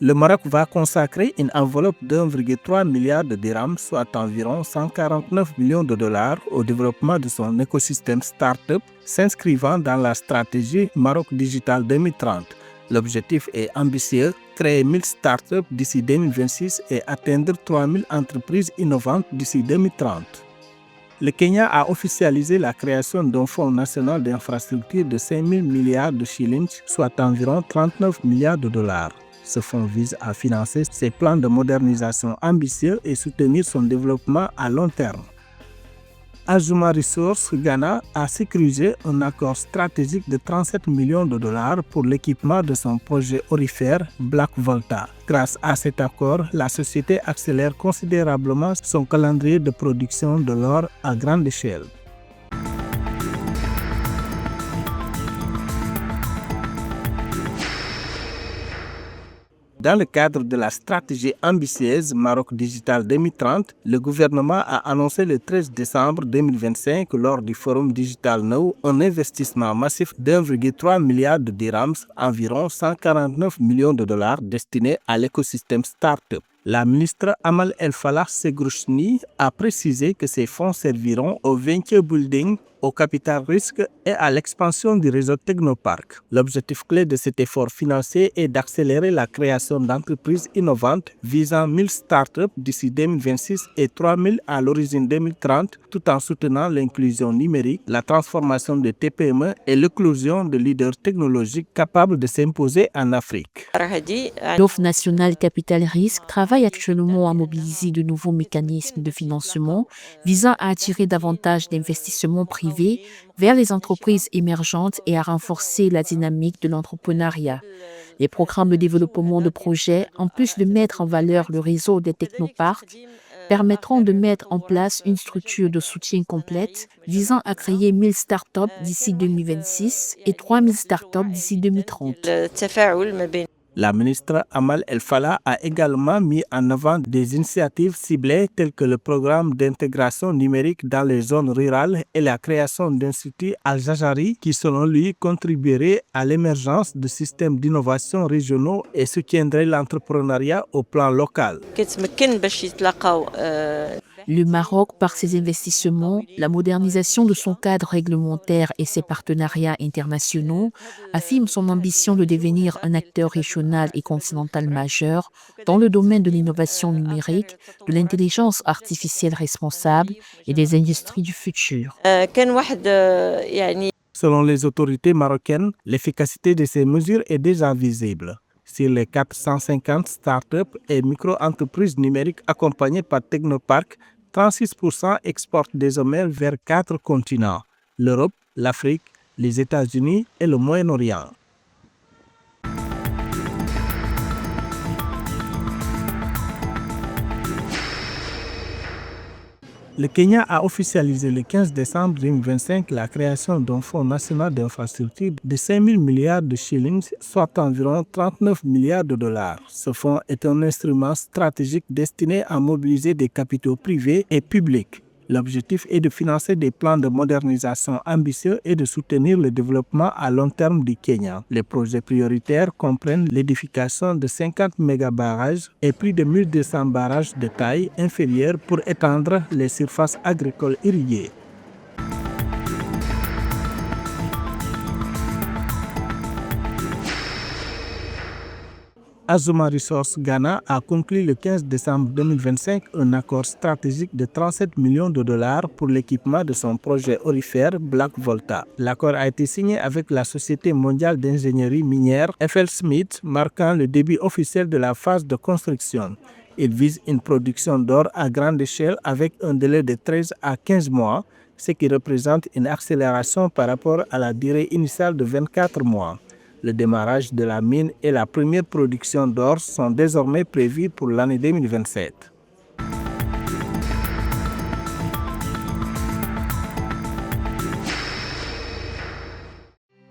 Le Maroc va consacrer une enveloppe de 1,3 milliard de dirhams, soit environ 149 millions de dollars, au développement de son écosystème start-up, s'inscrivant dans la stratégie Maroc Digital 2030. L'objectif est ambitieux, créer 1000 startups d'ici 2026 et atteindre 3000 entreprises innovantes d'ici 2030. Le Kenya a officialisé la création d'un fonds national d'infrastructure de 5 000 milliards de shillings, soit environ 39 milliards de dollars. Ce fonds vise à financer ses plans de modernisation ambitieux et soutenir son développement à long terme. Azuma Resources Ghana a sécurisé un accord stratégique de 37 millions de dollars pour l'équipement de son projet aurifère Black Volta. Grâce à cet accord, la société accélère considérablement son calendrier de production de l'or à grande échelle. Dans le cadre de la stratégie ambitieuse Maroc Digital 2030, le gouvernement a annoncé le 13 décembre 2025 lors du Forum Digital Now un investissement massif de 1,3 milliard de dirhams, environ 149 millions de dollars destinés à l'écosystème start-up. La ministre Amal El Falah Segrouchni a précisé que ces fonds serviront au venture building, au capital risque et à l'expansion du réseau Technopark. L'objectif clé de cet effort financier est d'accélérer la création d'entreprises innovantes visant 1000 startups d'ici 2026 et 3000 à l'horizon 2030, tout en soutenant l'inclusion numérique, la transformation de TPME et l'éclosion de leaders technologiques capables de s'imposer en Afrique. L'Office national capital risque travaille actuellement à mobiliser de nouveaux mécanismes de financement visant à attirer davantage d'investissements privés vers les entreprises émergentes et à renforcer la dynamique de l'entrepreneuriat. Les programmes de développement de projets, en plus de mettre en valeur le réseau des technoparks, permettront de mettre en place une structure de soutien complète visant à créer 1000 startups d'ici 2026 et 3000 startups d'ici 2030. La ministre Amal El Falah a également mis en avant des initiatives ciblées telles que le programme d'intégration numérique dans les zones rurales et la création d'Institut Al-Jajari qui, selon lui, contribuerait à l'émergence de systèmes d'innovation régionaux et soutiendrait l'entrepreneuriat au plan local. Le Maroc, par ses investissements, la modernisation de son cadre réglementaire et ses partenariats internationaux, affirme son ambition de devenir un acteur régional et continental majeur dans le domaine de l'innovation numérique, de l'intelligence artificielle responsable et des industries du futur. Selon les autorités marocaines, l'efficacité de ces mesures est déjà visible. Sur les 450 startups et micro-entreprises numériques accompagnées par Technopark, 36% exportent désormais vers 4 continents, l'Europe, l'Afrique, les États-Unis et le Moyen-Orient. Le Kenya a officialisé le 15 décembre 2025 la création d'un fonds national d'infrastructure de 5 000 milliards de shillings, soit environ 39 milliards de dollars. Ce fonds est un instrument stratégique destiné à mobiliser des capitaux privés et publics. L'objectif est de financer des plans de modernisation ambitieux et de soutenir le développement à long terme du Kenya. Les projets prioritaires comprennent l'édification de 50 méga-barrages et plus de 1200 barrages de taille inférieure pour étendre les surfaces agricoles irriguées. Azuma Resources Ghana a conclu le 15 décembre 2025 un accord stratégique de 37 millions de dollars pour l'équipement de son projet aurifère Black Volta. L'accord a été signé avec la Société mondiale d'ingénierie minière FLSmidth, marquant le début officiel de la phase de construction. Il vise une production d'or à grande échelle avec un délai de 13 à 15 mois, ce qui représente une accélération par rapport à la durée initiale de 24 mois. Le démarrage de la mine et la première production d'or sont désormais prévus pour l'année 2027.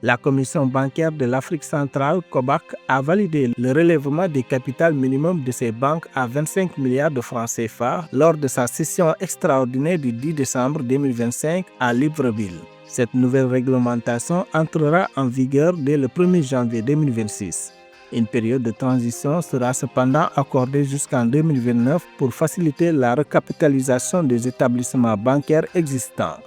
La Commission bancaire de l'Afrique centrale, COBAC, a validé le relèvement des capitals minimum de ces banques à 25 milliards de francs CFA lors de sa session extraordinaire du 10 décembre 2025 à Libreville. Cette nouvelle réglementation entrera en vigueur dès le 1er janvier 2026. Une période de transition sera cependant accordée jusqu'en 2029 pour faciliter la recapitalisation des établissements bancaires existants.